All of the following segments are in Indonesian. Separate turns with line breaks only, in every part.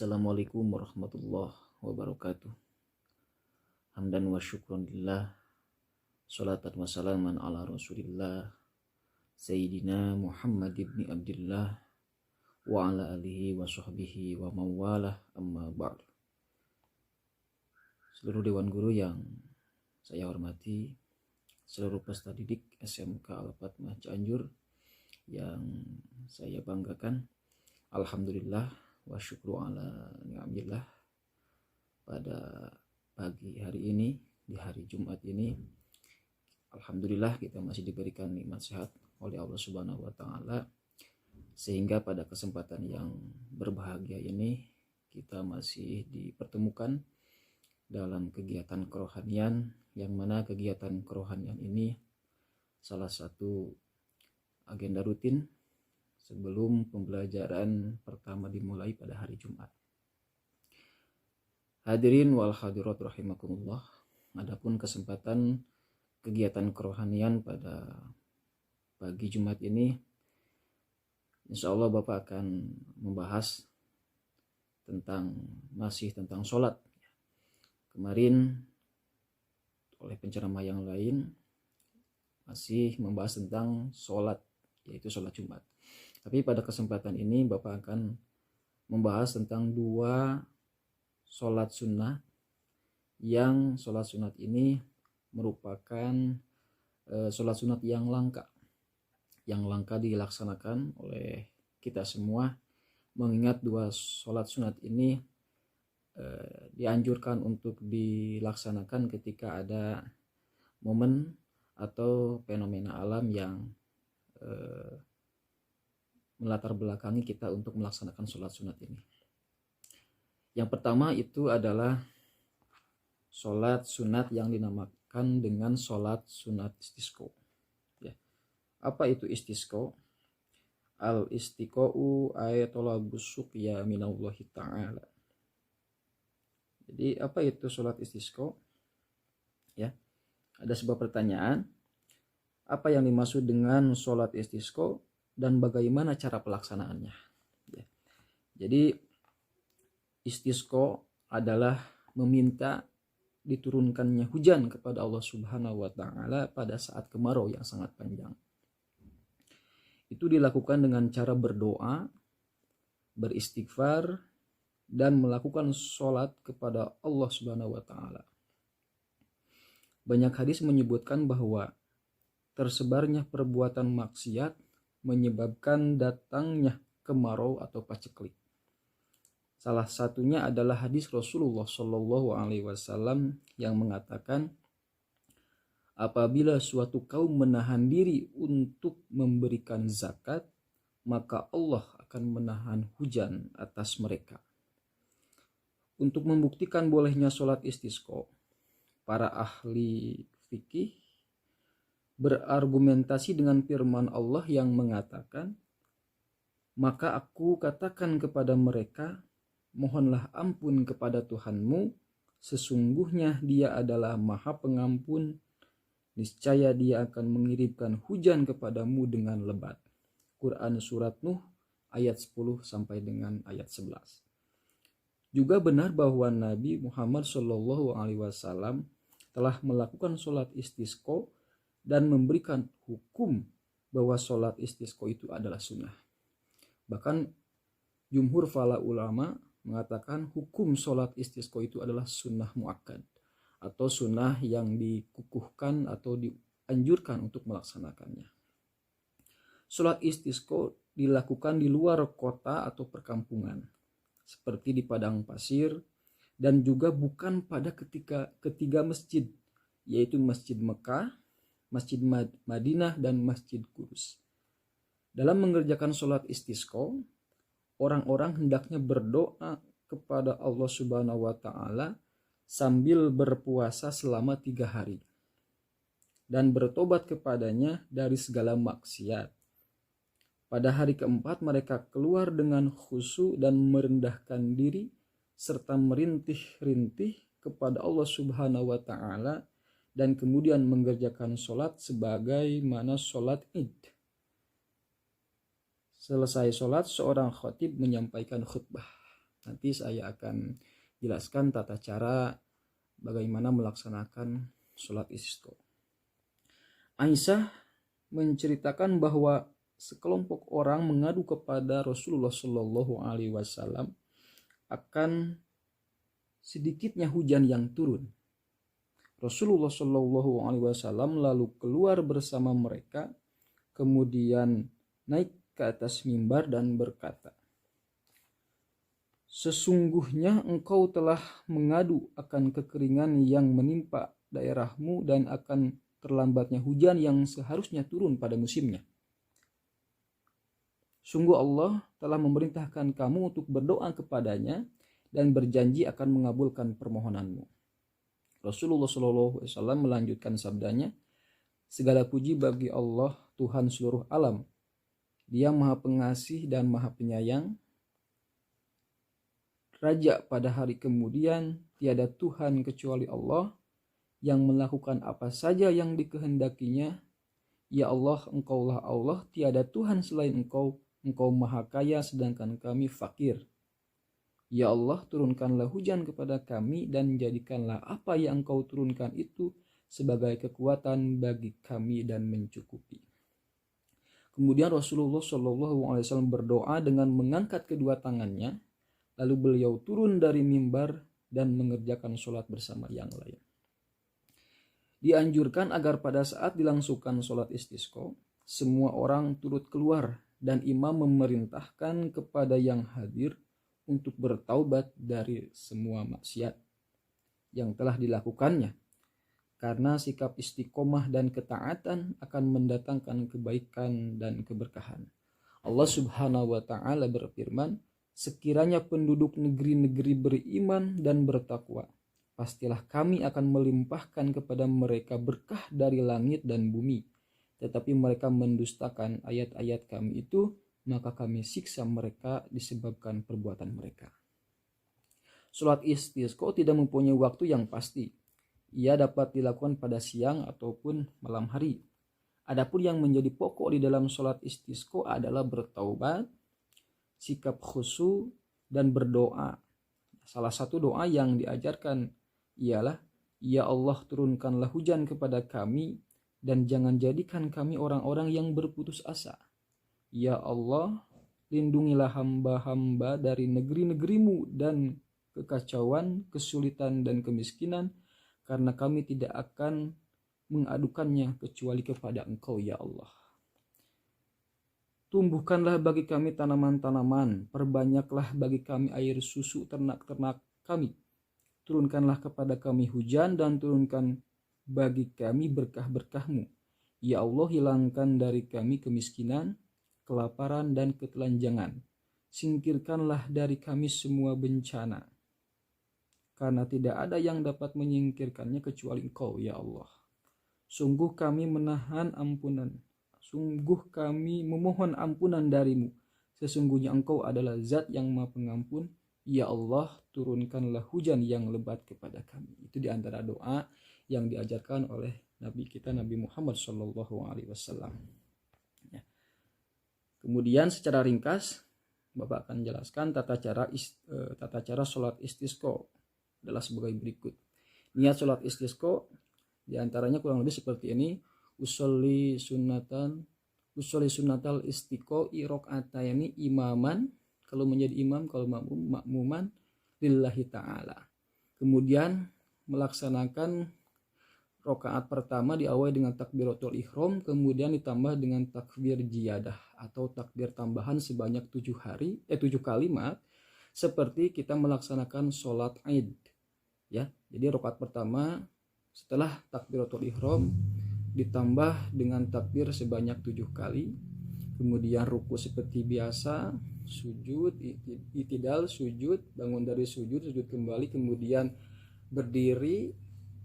Assalamualaikum warahmatullahi wabarakatuh. Hamdan wa syukran lillah. Salatan wa salaman ala rasulillah Sayyidina Muhammad ibn Abdullah wa ala alihi wa sahbihi wa mawalah, amma ba'd. Seluruh Dewan Guru yang saya hormati, seluruh peserta didik SMK Al-Fatmah Cianjur yang saya banggakan, alhamdulillah wa syukru ala ni'amillah, pada pagi hari ini, di hari Jumat ini, alhamdulillah kita masih diberikan nikmat sehat oleh Allah Subhanahu wa taala, sehingga pada kesempatan yang berbahagia ini kita masih dipertemukan dalam kegiatan kerohanian, yang mana kegiatan kerohanian ini salah satu agenda rutin sebelum pembelajaran pertama dimulai pada hari Jumat. Hadirin wal hadirat rahimakumullah. Adapun kesempatan kegiatan kerohanian pada pagi Jumat ini, insya Allah Bapak akan membahas masih tentang sholat. Kemarin oleh penceramah yang lain masih membahas tentang sholat, yaitu sholat Jumat. Tapi pada kesempatan ini Bapak akan membahas tentang dua sholat sunnah, yang sholat sunat ini merupakan sholat sunat yang langka dilaksanakan oleh kita semua, mengingat dua sholat sunat ini dianjurkan untuk dilaksanakan ketika ada momen atau fenomena alam yang melatar belakangi kita untuk melaksanakan sholat sunat ini. Yang pertama itu adalah sholat sunat yang dinamakan dengan sholat sunat istisqa. Ya. Apa itu istisqa? Al istiqa'u ayatolabus suqya minallahi ta'ala. Jadi apa itu sholat istisqa? Ya, ada sebuah pertanyaan. Apa yang dimaksud dengan sholat istisqa dan bagaimana cara pelaksanaannya? Ya. Jadi istisqa adalah meminta diturunkannya hujan kepada Allah Subhanahu wa taala pada saat kemarau yang sangat panjang. Itu dilakukan dengan cara berdoa, beristighfar, dan melakukan sholat kepada Allah Subhanahu wa taala. Banyak hadis menyebutkan bahwa tersebarnya perbuatan maksiat menyebabkan datangnya kemarau atau paceklik. Salah satunya adalah hadis Rasulullah Shallallahu Alaihi Wasallam yang mengatakan, apabila suatu kaum menahan diri untuk memberikan zakat, maka Allah akan menahan hujan atas mereka. Untuk membuktikan bolehnya sholat istisqa, para ahli fikih berargumentasi dengan firman Allah yang mengatakan, maka aku katakan kepada mereka, mohonlah ampun kepada Tuhanmu, sesungguhnya Dia adalah Maha Pengampun, niscaya Dia akan mengirimkan hujan kepadamu dengan lebat. Quran Surat Nuh ayat 10 sampai dengan ayat 11. Juga benar bahwa Nabi Muhammad SAW telah melakukan sholat istisqa dan memberikan hukum bahwa sholat istisqa itu adalah sunnah. Bahkan jumhur fala ulama mengatakan hukum sholat istisqa itu adalah sunnah muakkad, atau sunnah yang dikukuhkan atau dianjurkan untuk melaksanakannya. Sholat istisqa dilakukan di luar kota atau perkampungan, seperti di padang pasir, dan juga bukan pada ketiga masjid, yaitu Masjid Mekah, Masjid Madinah, dan Masjid Qudus. Dalam mengerjakan sholat istisqa, orang-orang hendaknya berdoa kepada Allah Subhanahu wa taala sambil berpuasa selama 3 hari dan bertobat kepadanya dari segala maksiat. Pada hari keempat mereka keluar dengan khusyuk dan merendahkan diri serta merintih-rintih kepada Allah Subhanahu wa taala, dan kemudian mengerjakan sholat sebagaimana sholat Id. Selesai sholat, seorang khatib menyampaikan khutbah. Nanti saya akan jelaskan tata cara bagaimana melaksanakan sholat istisqa. Aisyah menceritakan bahwa sekelompok orang mengadu kepada Rasulullah Shallallahu Alaihi Wasallam akan sedikitnya hujan yang turun. Rasulullah Shallallahu Alaihi Wasallam lalu keluar bersama mereka, kemudian naik ke atas mimbar dan berkata, "Sesungguhnya engkau telah mengadu akan kekeringan yang menimpa daerahmu dan akan terlambatnya hujan yang seharusnya turun pada musimnya. Sungguh Allah telah memerintahkan kamu untuk berdoa kepadanya dan berjanji akan mengabulkan permohonanmu." Rasulullah SAW melanjutkan sabdanya, "Segala puji bagi Allah, Tuhan seluruh alam. Dia Maha Pengasih dan Maha Penyayang. Raja pada hari kemudian, tiada Tuhan kecuali Allah yang melakukan apa saja yang dikehendakinya. Ya Allah, engkaulah Allah, tiada Tuhan selain engkau. Engkau maha kaya sedangkan kami fakir. Ya Allah, turunkanlah hujan kepada kami dan jadikanlah apa yang engkau turunkan itu sebagai kekuatan bagi kami dan mencukupi." Kemudian Rasulullah SAW berdoa dengan mengangkat kedua tangannya, lalu beliau turun dari mimbar dan mengerjakan sholat bersama yang lain. Dianjurkan agar pada saat dilangsungkan sholat istisqa, semua orang turut keluar dan imam memerintahkan kepada yang hadir untuk bertaubat dari semua maksiat yang telah dilakukannya, karena sikap istiqomah dan ketaatan akan mendatangkan kebaikan dan keberkahan. Allah Subhanahu wa Ta'ala berfirman, "Sekiranya penduduk negeri-negeri beriman dan bertakwa, pastilah kami akan melimpahkan kepada mereka berkah dari langit dan bumi. Tetapi mereka mendustakan ayat-ayat kami itu, maka kami siksa mereka disebabkan perbuatan mereka." Sholat istisqa tidak mempunyai waktu yang pasti. Ia dapat dilakukan pada siang ataupun malam hari. Adapun yang menjadi pokok di dalam sholat istisqa adalah bertaubat, sikap khusyuk, dan berdoa. Salah satu doa yang diajarkan ialah, "Ya Allah, turunkanlah hujan kepada kami dan jangan jadikan kami orang-orang yang berputus asa. Ya Allah, lindungilah hamba-hamba dari negeri-negerimu dan kekacauan, kesulitan, dan kemiskinan, karena kami tidak akan mengadukannya kecuali kepada Engkau, ya Allah. Tumbuhkanlah bagi kami tanaman-tanaman, perbanyaklah bagi kami air susu ternak-ternak kami. Turunkanlah kepada kami hujan dan turunkan bagi kami berkah-berkah-Mu. Ya Allah, hilangkan dari kami kemiskinan, kelaparan, dan ketelanjangan. Singkirkanlah dari kami semua bencana, karena tidak ada yang dapat menyingkirkannya kecuali Engkau, ya Allah. Sungguh kami memohon ampunan darimu. Sesungguhnya Engkau adalah zat yang maha pengampun. Ya Allah, turunkanlah hujan yang lebat kepada kami." Itu diantara doa yang diajarkan oleh Nabi kita, Nabi Muhammad SAW. Ya. Kemudian secara ringkas, Bapak akan jelaskan tata cara sholat istisqa adalah sebagai berikut. Niat sholat istisqa diantaranya kurang lebih seperti ini: usolli sunnatal istiqo rakaataini imaman, kalau menjadi imam, kalau makmuman lillahi ta'ala. Kemudian melaksanakan rakaat pertama diawali dengan takbiratul ihram, kemudian ditambah dengan takbir ziyadah atau takbir tambahan sebanyak 7 kalimat, seperti kita melaksanakan sholat Id. Ya, jadi rakaat pertama setelah takbiratul ihram ditambah dengan takbir sebanyak 7 kali, kemudian ruku seperti biasa, sujud, itidal, sujud, bangun dari sujud kembali, kemudian berdiri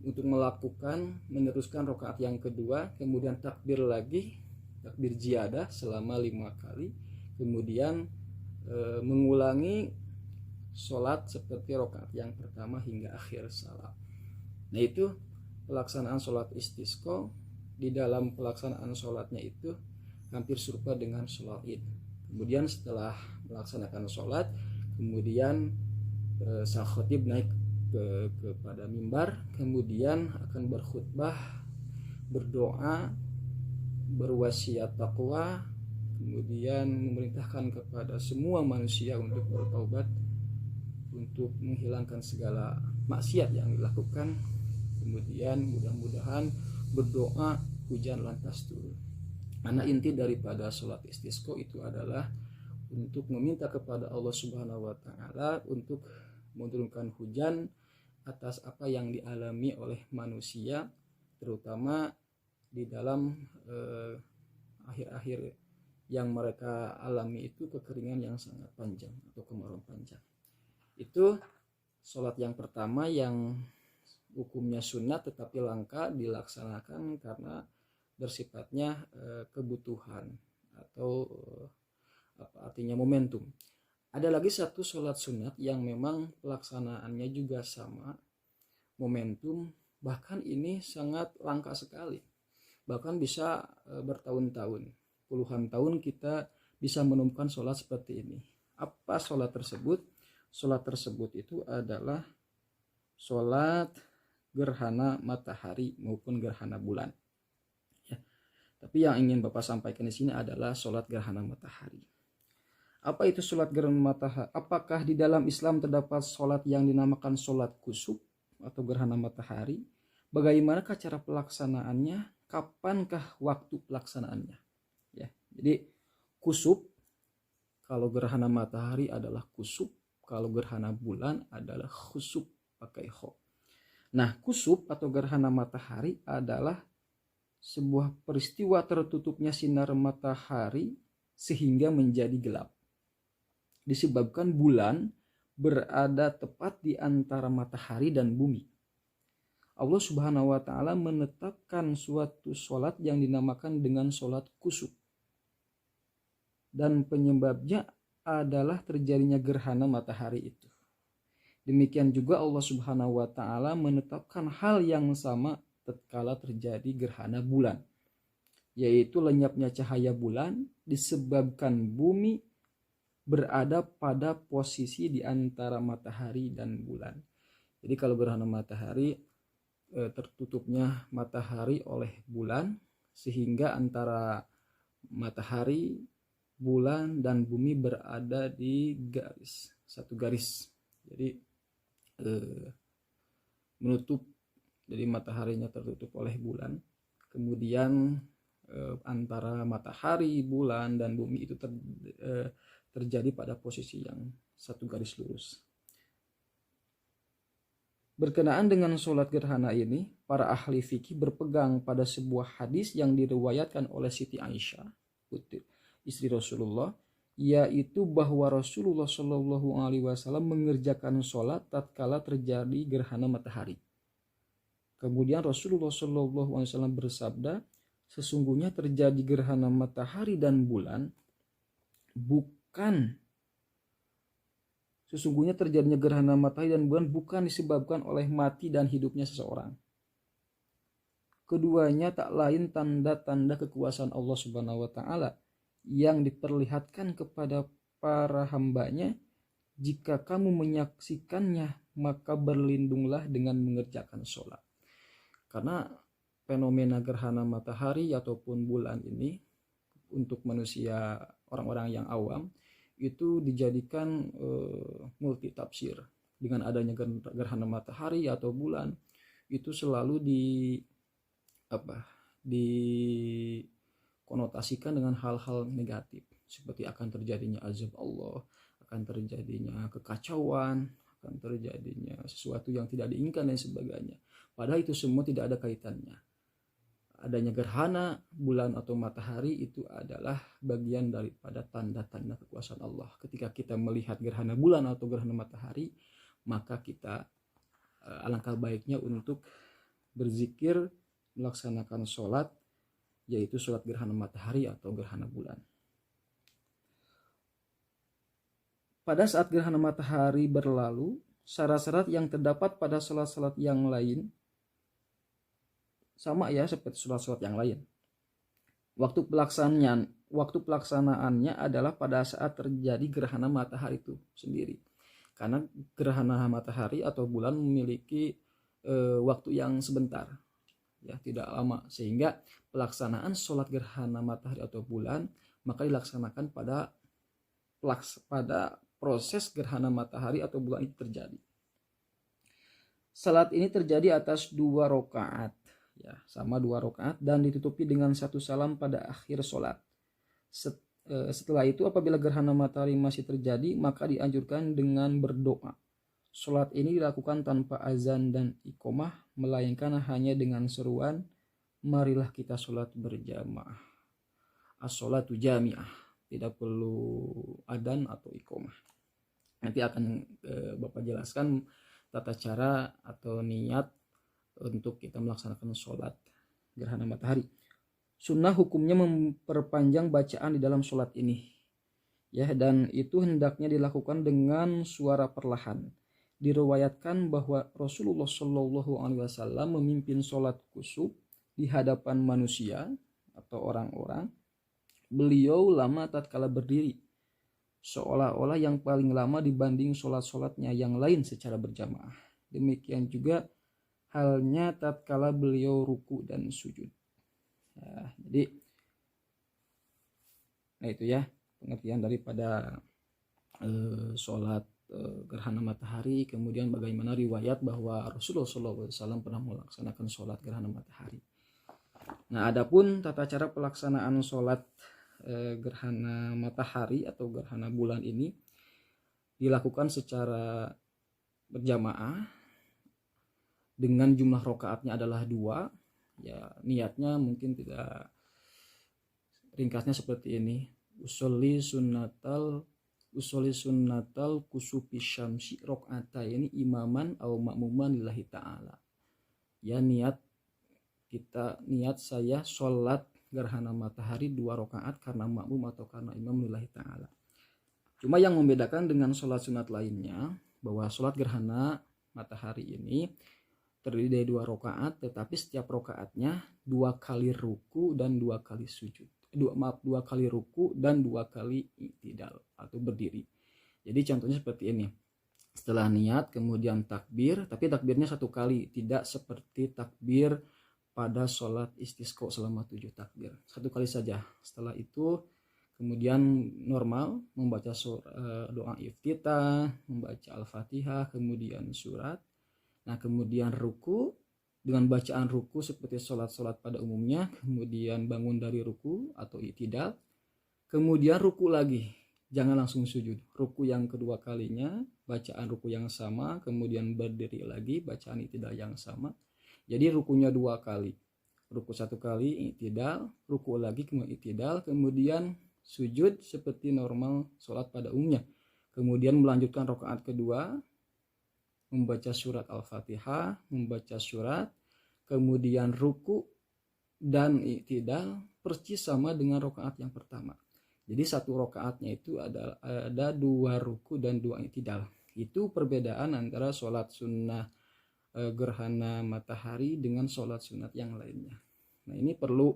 untuk meneruskan rakaat yang kedua, kemudian takbir lagi, takbir ziyadah selama 5 kali, kemudian mengulangi sholat seperti rakaat yang pertama hingga akhir salat. Nah, itu pelaksanaan sholat istisqa. Di dalam pelaksanaan sholatnya itu hampir serupa dengan sholat Id. Kemudian setelah melaksanakan sholat, kemudian sang khatib naik kepada mimbar, kemudian akan berkhutbah, berdoa, berwasiat takwa, kemudian memerintahkan kepada semua manusia untuk bertaubat, untuk menghilangkan segala maksiat yang dilakukan, kemudian mudah-mudahan berdoa hujan lantas turun. Karena inti daripada sholat istisqa itu adalah untuk meminta kepada Allah Subhanahu wa taala untuk menurunkan hujan atas apa yang dialami oleh manusia, terutama di dalam akhir-akhir yang mereka alami itu kekeringan yang sangat panjang atau kemarau panjang. Itu sholat yang pertama yang hukumnya sunat tetapi langka dilaksanakan karena bersifatnya kebutuhan atau artinya momentum. Ada lagi satu sholat sunat yang memang pelaksanaannya juga sama, momentum, bahkan ini sangat langka sekali, bahkan bisa bertahun-tahun, puluhan tahun kita bisa menemukan sholat seperti ini. Apa sholat tersebut? Sholat tersebut itu adalah sholat gerhana matahari maupun gerhana bulan. Ya. Tapi yang ingin Bapak sampaikan di sini adalah sholat gerhana matahari. Apa itu sholat gerhana matahari? Apakah di dalam Islam terdapat sholat yang dinamakan sholat kusuf atau gerhana matahari? Bagaimanakah cara pelaksanaannya? Kapankah waktu pelaksanaannya? Ya, jadi kusuf, kalau gerhana matahari adalah kusuf, kalau gerhana bulan adalah khusuf pakai kho. Nah, kusuf atau gerhana matahari adalah sebuah peristiwa tertutupnya sinar matahari sehingga menjadi gelap. Disebabkan bulan berada tepat di antara matahari dan bumi. Allah Subhanahu wa taala menetapkan suatu sholat yang dinamakan dengan sholat kusuf. Dan penyebabnya adalah terjadinya gerhana matahari itu. Demikian juga Allah Subhanahu wa taala menetapkan hal yang sama tatkala terjadi gerhana bulan, yaitu lenyapnya cahaya bulan disebabkan bumi berada pada posisi di antara matahari dan bulan. Jadi kalau gerhana matahari tertutupnya matahari oleh bulan sehingga antara matahari, bulan dan bumi berada di satu garis. Jadi menutup, jadi mataharinya tertutup oleh bulan, kemudian antara matahari, bulan dan bumi itu terjadi pada posisi yang satu garis lurus. Berkenaan dengan sholat gerhana ini, para ahli fikih berpegang pada sebuah hadis yang diriwayatkan oleh Siti Aisyah, istri Rasulullah, yaitu bahwa Rasulullah Shallallahu Alaihi Wasallam mengerjakan sholat tatkala terjadi gerhana matahari. Kemudian Rasulullah Shallallahu Alaihi Wasallam bersabda, sesungguhnya terjadi gerhana matahari dan bulan Sesungguhnya terjadinya gerhana matahari dan bulan bukan disebabkan oleh mati dan hidupnya seseorang. Keduanya tak lain tanda-tanda kekuasaan Allah Subhanahu wa taala yang diperlihatkan kepada para hambanya. Jika kamu menyaksikannya, maka berlindunglah dengan mengerjakan sholat. Karena fenomena gerhana matahari ataupun bulan ini untuk manusia, orang-orang yang awam, itu dijadikan multi tafsir. Dengan adanya gerhana matahari atau bulan itu selalu dikonotasikan dengan hal-hal negatif, seperti akan terjadinya azab Allah, akan terjadinya kekacauan, akan terjadinya sesuatu yang tidak diinginkan dan sebagainya. Padahal itu semua tidak ada kaitannya. Adanya gerhana bulan atau matahari itu adalah bagian daripada tanda-tanda kekuasaan Allah. Ketika kita melihat gerhana bulan atau gerhana matahari, maka kita alangkah baiknya untuk berzikir, melaksanakan sholat, yaitu sholat gerhana matahari atau gerhana bulan. Pada saat gerhana matahari berlalu, syarat-syarat yang terdapat pada sholat-sholat yang lain sama ya seperti sholat-sholat yang lain. Waktu pelaksanaannya adalah pada saat terjadi gerhana matahari itu sendiri. karena gerhana matahari atau bulan memiliki waktu yang sebentar, ya tidak lama, sehingga pelaksanaan sholat gerhana matahari atau bulan maka dilaksanakan pada proses gerhana matahari atau bulan itu terjadi. Salat ini terjadi atas 2 rakaat, ya sama 2 rakaat, dan ditutupi dengan 1 salam pada akhir sholat. Setelah itu apabila gerhana matahari masih terjadi maka dianjurkan dengan berdoa. Sholat ini dilakukan tanpa azan dan iqomah, melainkan hanya dengan seruan, marilah kita sholat berjamaah. As-sholatu jami'ah, tidak perlu adzan atau iqomah. Nanti akan Bapak jelaskan tata cara atau niat untuk kita melaksanakan sholat gerhana matahari. Sunnah hukumnya memperpanjang bacaan di dalam sholat ini, ya, dan itu hendaknya dilakukan dengan suara perlahan. Diriwayatkan bahwa Rasulullah Shallallahu Alaihi Wasallam memimpin sholat kusuf di hadapan manusia atau orang-orang. Beliau lama tatkala berdiri, seolah-olah yang paling lama dibanding sholat-sholatnya yang lain secara berjamaah. Demikian juga halnya tatkala beliau ruku dan sujud. Nah itu ya pengertian daripada sholat gerhana matahari. Kemudian bagaimana riwayat bahwa Rasulullah SAW pernah melaksanakan sholat gerhana matahari. Nah adapun tata cara pelaksanaan sholat gerhana matahari atau gerhana bulan ini dilakukan secara berjamaah dengan jumlah rakaatnya adalah 2. Ya niatnya mungkin tidak, ringkasnya seperti ini: usolli sunnatal kusufi syamsi rakaataini imaman au ma'muman lillahi ta'ala. Ya niat saya sholat gerhana matahari 2 rakaat karena makmum atau karena imam lillahi ta'ala. Cuma yang membedakan dengan sholat sunat lainnya bahwa sholat gerhana matahari ini terdiri dari 2 rakaat, tetapi setiap rakaatnya 2 kali ruku dan 2 kali sujud. 2 kali ruku dan 2 kali i'tidal atau berdiri. Jadi contohnya seperti ini. Setelah niat kemudian takbir, tapi takbirnya 1 kali, tidak seperti takbir pada sholat istisqa selama 7 takbir. 1 kali saja. Setelah itu kemudian normal membaca doa iftitah, membaca Al-Fatihah, kemudian surat. Nah kemudian ruku dengan bacaan ruku seperti sholat-sholat pada umumnya, kemudian bangun dari ruku atau i'tidal, kemudian ruku lagi, jangan langsung sujud. Ruku yang kedua kalinya, bacaan ruku yang sama, kemudian berdiri lagi, bacaan i'tidal yang sama. Jadi rukunya 2 kali, ruku 1 kali, i'tidal, ruku lagi, kemudian i'tidal, kemudian sujud seperti normal sholat pada umumnya. Kemudian melanjutkan rakaat kedua, membaca surat Al-Fatihah, membaca surat, kemudian ruku dan i'tidal persis sama dengan rakaat yang pertama. Jadi 1 rakaatnya itu ada 2 ruku dan 2 i'tidal. Itu perbedaan antara sholat sunnah gerhana matahari dengan sholat sunat yang lainnya. Nah ini perlu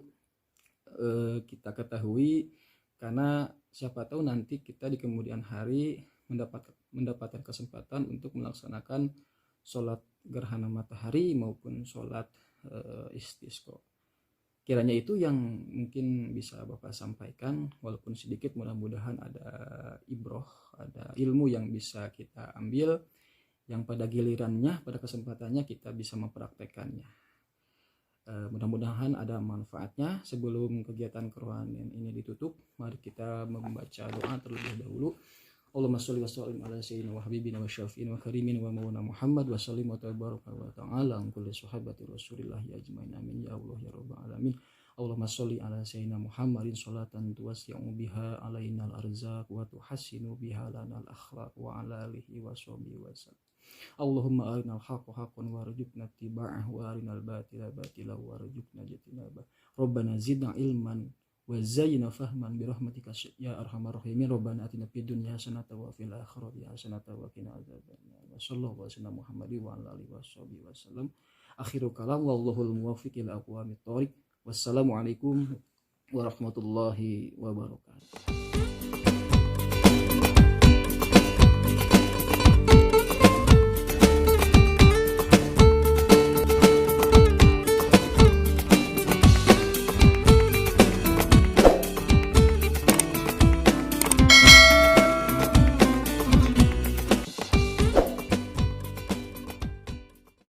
kita ketahui, karena siapa tahu nanti kita di kemudian hari mendapatkan kesempatan untuk melaksanakan sholat gerhana matahari maupun sholat istisqa. Kiranya itu yang mungkin bisa Bapak sampaikan, walaupun sedikit, mudah-mudahan ada ibroh, ada ilmu yang bisa kita ambil, yang pada gilirannya, pada kesempatannya kita bisa mempraktekannya. Mudah-mudahan ada manfaatnya. Sebelum kegiatan kerohanian ini ditutup, mari kita membaca doa terlebih dahulu. Allahumma sholli wa sallim ala sayyidina wa habibina wa syafi'ina wa karimin wa maulana Muhammad wa sallim wa tabaraka wa ta'ala an kulli sahabati Rasulillah ya ajmain amin ya Allah ya rabbal alamin. Allahumma sholli ala sayyidina Muhammadin sholatan tuwasi'u biha alainal arzaq wa tuhassinu biha lanal akhlaq wa ala alihi wa sahbihi wa sallam. Allahumma arinal haqqa haqqan warzuqna ittiba'ah wa arinal batila batila warzuqna ijtinabah. Rabbana zidna ilman wa zayyina fahman bi rahmatika ya arhamar rahimin. Rabbana atina fid dunya hasanatan wa fil akhirati hasanatan wa qina adzabannar. Wa sallallahu ala Muhammadin wa ala alihi washabihi wasallam. Akhiru kalam wallahul muwaffiq ila aqwamit thoriq. Wassalamualaikum warahmatullahi wabarakatuh.